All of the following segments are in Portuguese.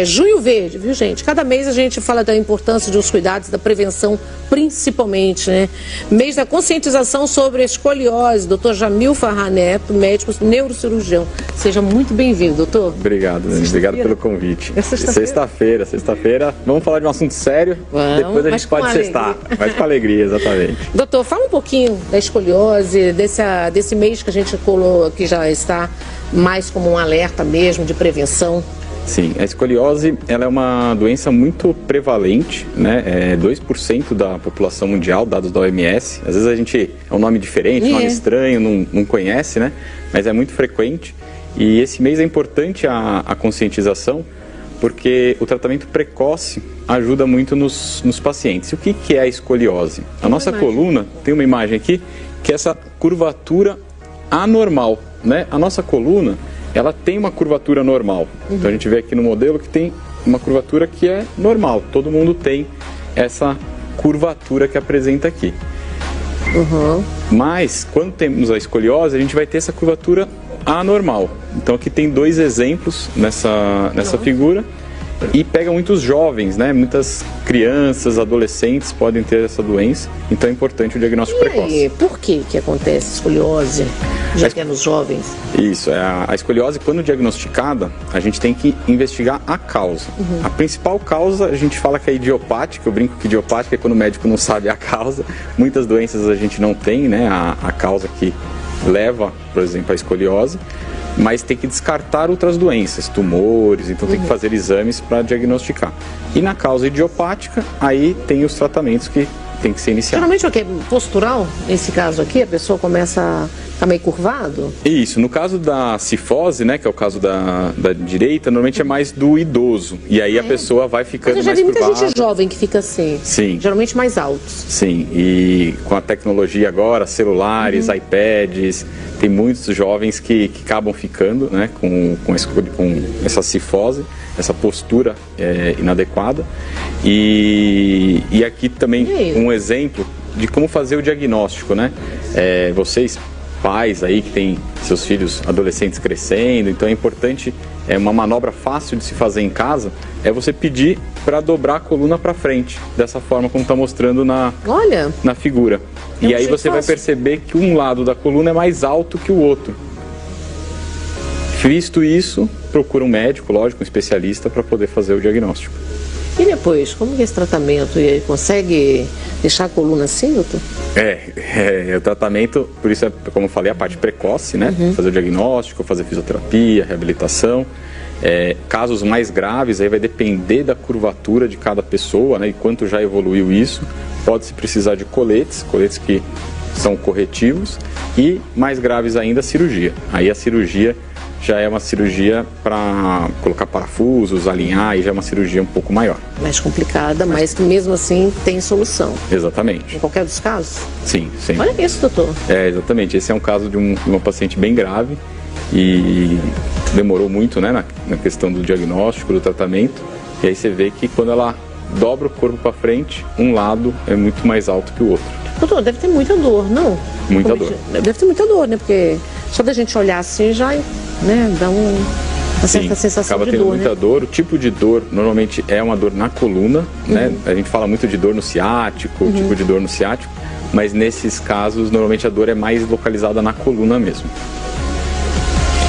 Junho Verde, viu, gente? Cada mês a gente fala da importância dos cuidados, da prevenção, principalmente, né? Mês da conscientização sobre a escoliose. Dr. Jamil Farrah Neto, médico neurocirurgião. Seja muito bem-vindo, doutor. Obrigado, Dani. Obrigado pelo convite. É sexta-feira. Sexta-feira. Vamos falar de um assunto sério. Depois a gente pode sextar. Mas com alegria, exatamente. Doutor, fala um pouquinho da escoliose, desse mês que a gente colou, que já está mais como um alerta mesmo de prevenção. Sim, a escoliose ela é uma doença muito prevalente, né? 2% da população mundial, dados da OMS. Às vezes é um nome diferente, nome estranho, não conhece, né? Mas é muito frequente. E esse mês é importante a conscientização, porque o tratamento precoce ajuda muito nos pacientes. E o que é a escoliose? A nossa coluna, tem uma imagem aqui, que é essa curvatura anormal, né? A nossa coluna, ela tem uma curvatura normal. Então a gente vê aqui no modelo que tem uma curvatura que é normal. Todo mundo tem essa curvatura que apresenta aqui. Mas quando temos a escoliose, a gente vai ter essa curvatura anormal. Então aqui tem dois exemplos nessa figura. E pega muitos jovens, né? Muitas crianças, adolescentes podem ter essa doença. Então é importante o diagnóstico precoce. E por que acontece escoliose já que é nos jovens? Isso, a escoliose, quando diagnosticada, a gente tem que investigar a causa. A principal causa, a gente fala que é idiopática. Eu brinco que idiopática é quando o médico não sabe a causa. Muitas doenças a gente não tem, né? A causa que leva, por exemplo, a escoliose. Mas tem que descartar outras doenças, tumores, então tem que fazer exames para diagnosticar. E na causa idiopática, aí tem os tratamentos que tem que ser iniciados. Geralmente o que? Postural? Nesse caso aqui, a pessoa começa a ficar meio curvado? Isso, no caso da cifose, né, que é o caso da direita, normalmente é mais do idoso. E aí a pessoa vai ficando mais curvada. Mas eu já vi muita gente jovem que fica assim. Sim. Geralmente mais altos. Sim, e com a tecnologia agora, celulares, iPads, tem muitos jovens que acabam ficando, né, com essa cifose, essa postura inadequada. E aqui também um exemplo de como fazer o diagnóstico, né? Vocês, pais aí que têm seus filhos adolescentes crescendo, então é importante, uma manobra fácil de se fazer em casa, é você pedir para dobrar a coluna para frente, dessa forma como está mostrando na figura. E aí você vai perceber que um lado da coluna é mais alto que o outro. Visto isso, procura um médico, lógico, um especialista, para poder fazer o diagnóstico. E depois, como que é esse tratamento? E consegue deixar a coluna assim, doutor? O tratamento, por isso como eu falei, a parte precoce, né? Fazer o diagnóstico, fazer fisioterapia, reabilitação. Casos mais graves, aí vai depender da curvatura de cada pessoa, né? E quanto já evoluiu isso. Pode-se precisar de coletes que são corretivos. E mais graves ainda, a cirurgia. Aí a cirurgia já é uma cirurgia para colocar parafusos, alinhar, e já é uma cirurgia um pouco maior. Mais complicada, mas que mesmo assim tem solução. Exatamente. Em qualquer dos casos? Sim, sim. Olha isso, doutor. Exatamente. Esse é um caso de uma paciente bem grave e demorou muito, né, na questão do diagnóstico, do tratamento. E aí você vê que quando ela dobra o corpo para frente, um lado é muito mais alto que o outro. Doutor, deve ter muita dor, não? Muita dor. Deve ter muita dor, né? Porque só da gente olhar assim já, né, dá uma certa sensação de dor, acaba tendo muita dor. O tipo de dor normalmente é uma dor na coluna, né? A gente fala muito de dor no ciático, tipo de dor no ciático, mas nesses casos normalmente a dor é mais localizada na coluna mesmo.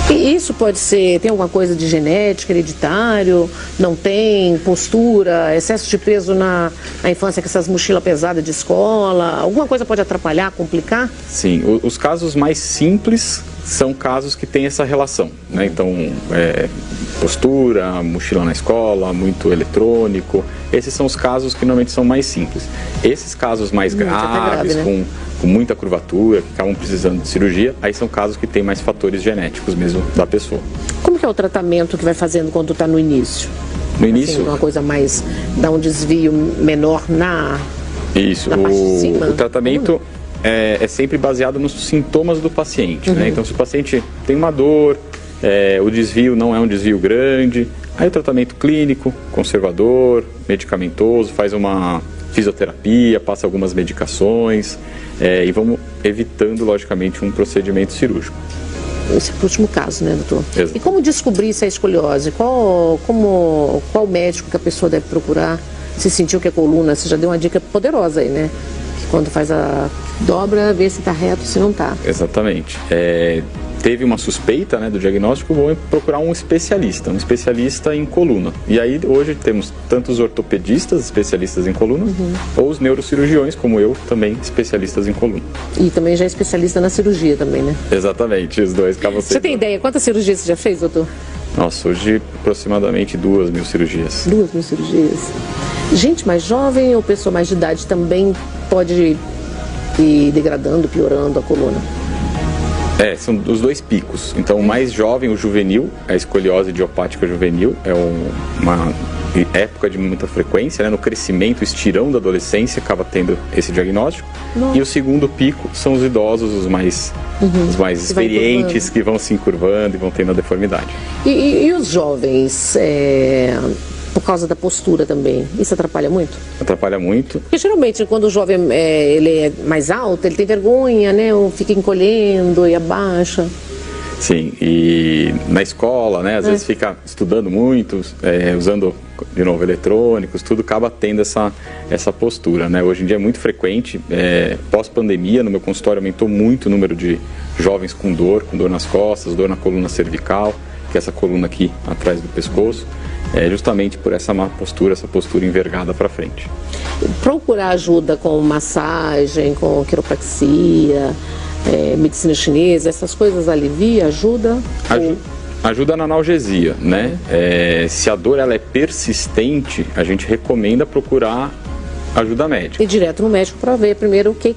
E isso pode ser, tem alguma coisa de genética, hereditário, não tem, postura, excesso de peso na infância com essas mochilas pesadas de escola, alguma coisa pode atrapalhar, complicar? Sim, os casos mais simples são casos que têm essa relação, né? Então, postura, mochila na escola, muito eletrônico, esses são os casos que normalmente são mais simples. Esses casos mais graves, né? com muita curvatura, que acabam precisando de cirurgia, aí são casos que têm mais fatores genéticos mesmo da pessoa. Como que é o tratamento que vai fazendo quando está no início? No início? Uma coisa mais, dá um desvio menor na parte de cima? O tratamento é sempre baseado nos sintomas do paciente, né? Então, se o paciente tem uma dor, o desvio não é um desvio grande, aí o tratamento clínico, conservador, medicamentoso, faz uma fisioterapia, passa algumas medicações, e vamos evitando, logicamente, um procedimento cirúrgico. esse é o último caso, né, doutor? Exato. E como descobrir se é escoliose? Qual médico que a pessoa deve procurar? Se sentiu que é coluna, você já deu uma dica poderosa aí, né? Que quando faz a dobra, vê se está reto, se não está. Exatamente. Teve uma suspeita, né, do diagnóstico, vou procurar um especialista em coluna. E aí hoje temos tanto os ortopedistas, especialistas em coluna, ou os neurocirurgiões, como eu, também especialistas em coluna. E também já é especialista na cirurgia também, né? Exatamente, os dois acabam sendo. Você tem ideia quantas cirurgias você já fez, doutor? Nossa, hoje aproximadamente 2.000 cirurgias. 2.000 cirurgias. Gente mais jovem ou pessoa mais de idade também pode ir degradando, piorando a coluna? São os dois picos. Então, o mais jovem, o juvenil, a escoliose idiopática juvenil, é uma época de muita frequência, né? No crescimento, estirão da adolescência, acaba tendo esse diagnóstico. Nossa. E o segundo pico são os idosos, os mais experientes, que vão se encurvando e vão tendo a deformidade. E os jovens, por causa da postura também, isso atrapalha muito? Atrapalha muito. Porque geralmente quando o jovem ele é mais alto, ele tem vergonha, né? Ou fica encolhendo e abaixa. Sim, e na escola, né, às vezes fica estudando muito, usando, de novo, eletrônicos, tudo acaba tendo essa postura, né? Hoje em dia é muito frequente, pós-pandemia, no meu consultório aumentou muito o número de jovens com dor nas costas, dor na coluna cervical, que é essa coluna aqui atrás do pescoço, justamente por essa má postura, essa postura envergada para frente. Procurar ajuda com massagem, com quiropraxia, medicina chinesa, essas coisas alivia, ajuda? Ajuda na analgesia, né? Se a dor ela é persistente, a gente recomenda procurar ajuda médica. Ir direto no médico para ver primeiro o que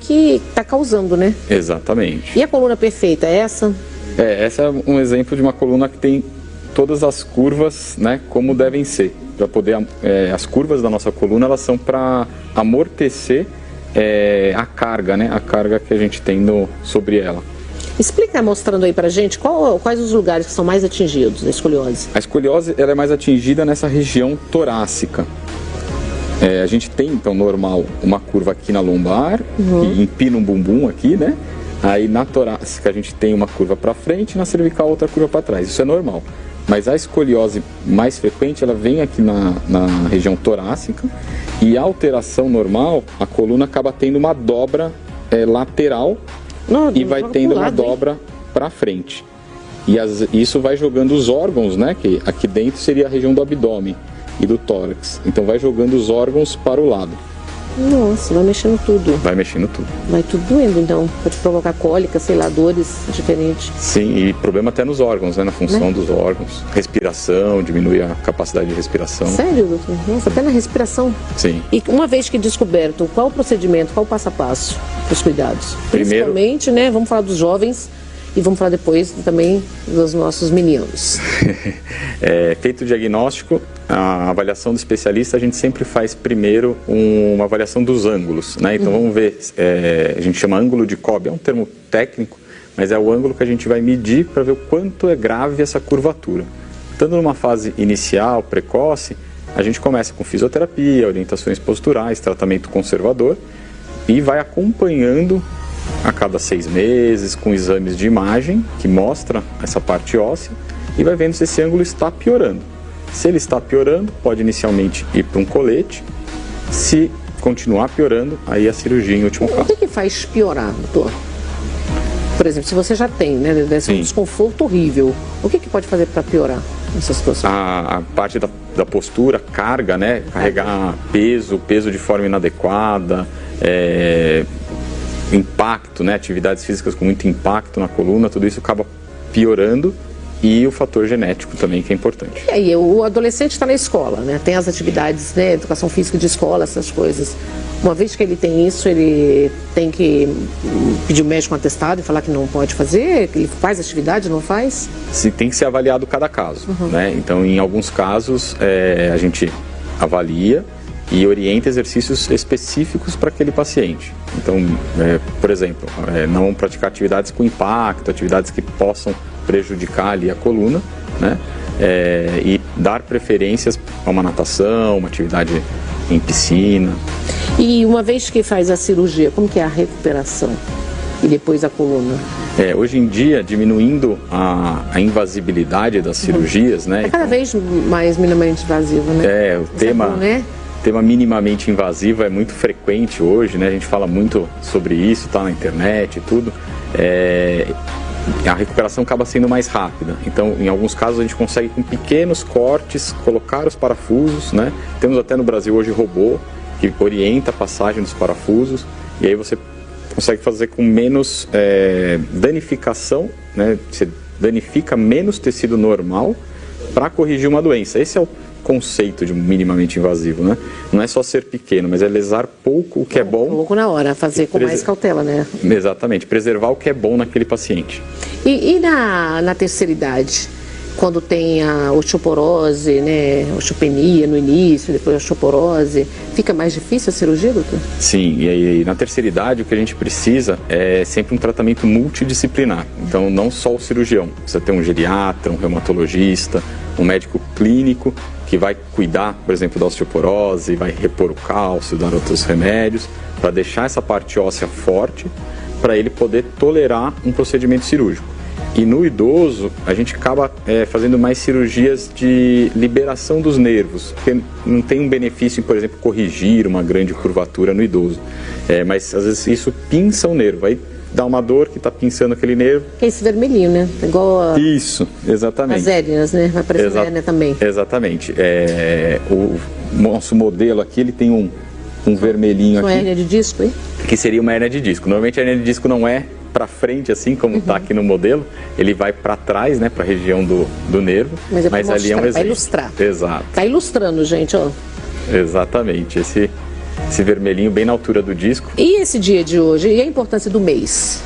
está causando, né? Exatamente. E a coluna perfeita é essa? Essa é um exemplo de uma coluna que tem todas as curvas, né, como devem ser. Para poder, as curvas da nossa coluna, elas são para amortecer a carga, né, a carga que a gente tem sobre ela. Explica mostrando aí pra gente quais os lugares que são mais atingidos da escoliose. A escoliose ela é mais atingida nessa região torácica. A gente tem, então, normal, uma curva aqui na lombar, que empina um bumbum aqui, né? Aí na torácica a gente tem uma curva para frente, na cervical outra curva para trás. Isso é normal. Mas a escoliose mais frequente, ela vem aqui na região torácica, e a alteração normal, a coluna acaba tendo uma dobra lateral e vai tendo uma dobra para frente. E isso vai jogando os órgãos, né? Que aqui dentro seria a região do abdômen e do tórax. Então vai jogando os órgãos para o lado. Nossa, vai mexendo tudo. Vai mexendo tudo. Vai tudo doendo, então. Pode provocar cólica, sei lá, dores diferentes. Sim, e problema até nos órgãos, né? Na função dos órgãos. Respiração, diminui a capacidade de respiração. Sério, doutor? Nossa, até na respiração. Sim. E uma vez que descoberto, qual o procedimento, qual o passo a passo dos cuidados? Primeiro, principalmente, né? Vamos falar dos jovens e vamos falar depois também dos nossos meninos. Feito o diagnóstico, a avaliação do especialista, a gente sempre faz primeiro uma avaliação dos ângulos, né? Então vamos ver, a gente chama ângulo de Cobb, é um termo técnico, mas é o ângulo que a gente vai medir para ver o quanto é grave essa curvatura. Estando numa fase inicial, precoce, a gente começa com fisioterapia, orientações posturais, tratamento conservador e vai acompanhando a cada 6 meses com exames de imagem que mostra essa parte óssea e vai vendo se esse ângulo está piorando. Se ele está piorando, pode inicialmente ir para um colete. Se continuar piorando, aí a cirurgia em último caso. O que faz piorar, doutor? Por exemplo, se você já tem, né, deve ser um desconforto horrível, o que pode fazer para piorar essa situação? A parte da postura, carga, né, carregar peso de forma inadequada, impacto, né, atividades físicas com muito impacto na coluna, tudo isso acaba piorando. E o fator genético também, que é importante. E aí, o adolescente está na escola, né? Tem as atividades, né? Educação física de escola, essas coisas. Uma vez que ele tem isso, ele tem que pedir o médico um atestado e falar que não pode fazer? Que ele faz atividade, não faz? Tem que ser avaliado cada caso, né? Então, em alguns casos, a gente avalia e orienta exercícios específicos para aquele paciente. Então, por exemplo, não praticar atividades com impacto, atividades que possam prejudicar ali a coluna, né? E dar preferências a uma natação, uma atividade em piscina. E uma vez que faz a cirurgia, como que é a recuperação? e depois a coluna? Hoje em dia, diminuindo a invasibilidade das cirurgias, né? É cada vez mais minimamente invasivo, né? O tema minimamente invasivo é muito frequente hoje, né? A gente fala muito sobre isso, tá na internet e tudo. A recuperação acaba sendo mais rápida. Então, em alguns casos, a gente consegue com pequenos cortes colocar os parafusos, né? Temos até no Brasil hoje robô que orienta a passagem dos parafusos, e aí você consegue fazer com menos danificação, né? Você danifica menos tecido normal para corrigir uma doença. Esse é o conceito de minimamente invasivo, né? Não é só ser pequeno, mas é lesar pouco o que é bom. Pouco na hora, fazer com mais cautela, né? Exatamente, preservar o que é bom naquele paciente. E na terceira idade? Quando tem a osteoporose, né, osteopenia no início, depois a osteoporose, fica mais difícil a cirurgia, doutor? Sim, e aí na terceira idade o que a gente precisa é sempre um tratamento multidisciplinar. Então não só o cirurgião, precisa ter um geriatra, um reumatologista, um médico clínico que vai cuidar, por exemplo, da osteoporose, vai repor o cálcio, dar outros remédios, para deixar essa parte óssea forte, para ele poder tolerar um procedimento cirúrgico. E no idoso, a gente acaba fazendo mais cirurgias de liberação dos nervos, porque não tem um benefício em, por exemplo, corrigir uma grande curvatura no idoso. Mas às vezes isso pinça o nervo, aí dá uma dor que está pinçando aquele nervo. É esse vermelhinho, né? Igual Isso, exatamente. As hérnias, né? Vai aparecer a hérnia também. Exatamente. O nosso modelo aqui, ele tem um vermelhinho aqui. Uma hérnia de disco, hein? Que seria uma hérnia de disco. Normalmente a hérnia de disco não é para frente, assim como está aqui no modelo, ele vai para trás, né, para a região do nervo, mas ali é um exemplo. Para ilustrar. Exato. Está ilustrando, gente, ó. Exatamente, esse vermelhinho bem na altura do disco. E esse dia de hoje, e a importância do mês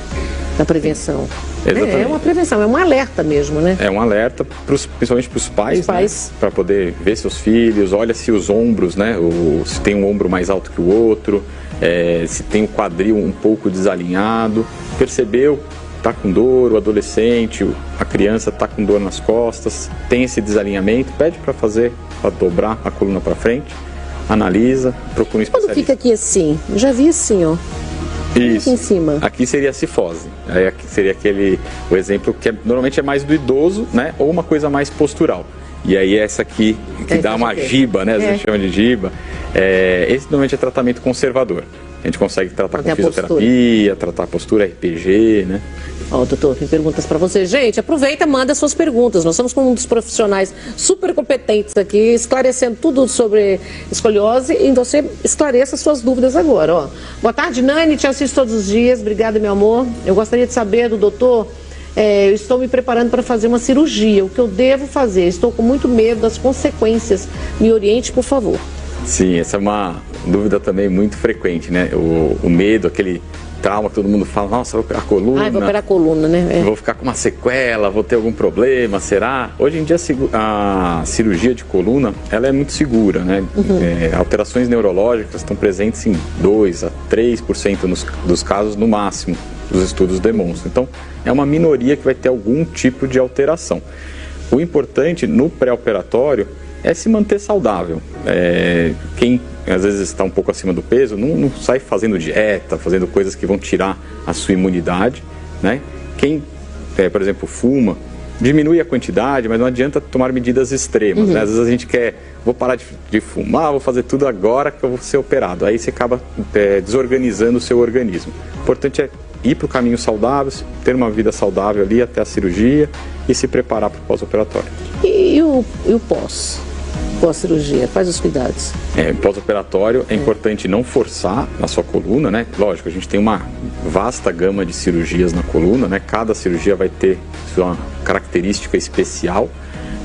da prevenção? Exatamente. É uma prevenção, é um alerta mesmo, né? É um alerta, principalmente para os pais, né, para poder ver seus filhos, olha se os ombros, né, se tem um ombro mais alto que o outro, se tem o quadril um pouco desalinhado, percebeu, está com dor, o adolescente, a criança está com dor nas costas, tem esse desalinhamento, pede para dobrar a coluna para frente, analisa, procura um especialista. Quando fica aqui assim, eu já vi assim, ó. Isso. Aqui em cima. Aqui seria a cifose. Aí aqui seria o exemplo que normalmente é mais do idoso, né? Ou uma coisa mais postural. E aí essa aqui, que dá uma giba, né? A gente chama de giba. Esse normalmente é tratamento conservador. A gente consegue tratar com fisioterapia, tratar a postura, RPG, né? Ó, doutor, tem perguntas para você. Gente, aproveita, manda suas perguntas. Nós estamos com um dos profissionais super competentes aqui, esclarecendo tudo sobre escoliose, e você esclareça suas dúvidas agora, ó. Boa tarde, Nani, te assisto todos os dias. Obrigada, meu amor. Eu gostaria de saber do doutor, eu estou me preparando para fazer uma cirurgia. O que eu devo fazer? Estou com muito medo das consequências. Me oriente, por favor. Sim, essa é uma dúvida também muito frequente, né? O medo, aquele trauma que todo mundo fala, nossa, vou operar a coluna. Vou operar a coluna, né? Vou ficar com uma sequela, vou ter algum problema, será? Hoje em dia a cirurgia de coluna, ela é muito segura, né? Alterações neurológicas estão presentes em 2 a 3% dos casos no máximo, os estudos demonstram. Então, é uma minoria que vai ter algum tipo de alteração. O importante no pré-operatório é se manter saudável. Quem às vezes está um pouco acima do peso, não sai fazendo dieta, fazendo coisas que vão tirar a sua imunidade, né? Quem, por exemplo, fuma, diminui a quantidade, mas não adianta tomar medidas extremas, né? Às vezes a gente quer, vou parar de fumar, vou fazer tudo agora que eu vou ser operado. Aí você acaba desorganizando o seu organismo. O importante é ir para o caminho saudável, ter uma vida saudável ali até a cirurgia e se preparar para o pós-operatório. E o pós-cirurgia? Quais os cuidados? Pós-operatório é importante não forçar na sua coluna, né? Lógico, a gente tem uma vasta gama de cirurgias na coluna, né? Cada cirurgia vai ter sua característica especial,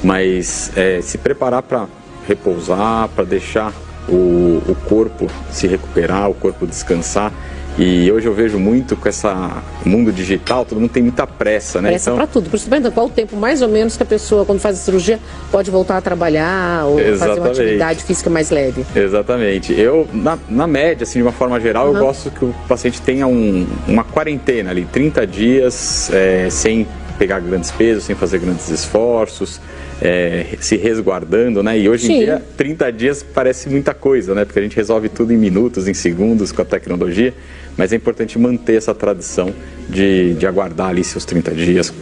mas se preparar para repousar, para deixar o corpo se recuperar, o corpo descansar. E hoje eu vejo muito com esse mundo digital, todo mundo tem muita pressa, né? Pressa para tudo. Por isso, qual o tempo mais ou menos que a pessoa, quando faz a cirurgia, pode voltar a trabalhar ou fazer uma atividade física mais leve? Exatamente. Eu, na média, assim, de uma forma geral, eu gosto que o paciente tenha uma quarentena ali, 30 dias, sem pegar grandes pesos, sem fazer grandes esforços, se resguardando, né? E hoje em dia, 30 dias parece muita coisa, né? Porque a gente resolve tudo em minutos, em segundos com a tecnologia, mas é importante manter essa tradição de aguardar ali seus 30 dias.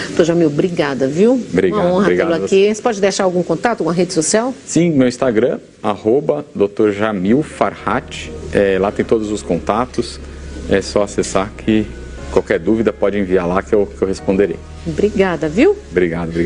Doutor Jamil, obrigada, viu? Obrigado. Uma honra Obrigado tê-lo aqui. Você pode deixar algum contato, uma rede social? Sim, meu Instagram, @Dr. Jamil Farhat. Lá tem todos os contatos. É só acessar que qualquer dúvida pode enviar lá que eu responderei. Obrigada, viu? Obrigado.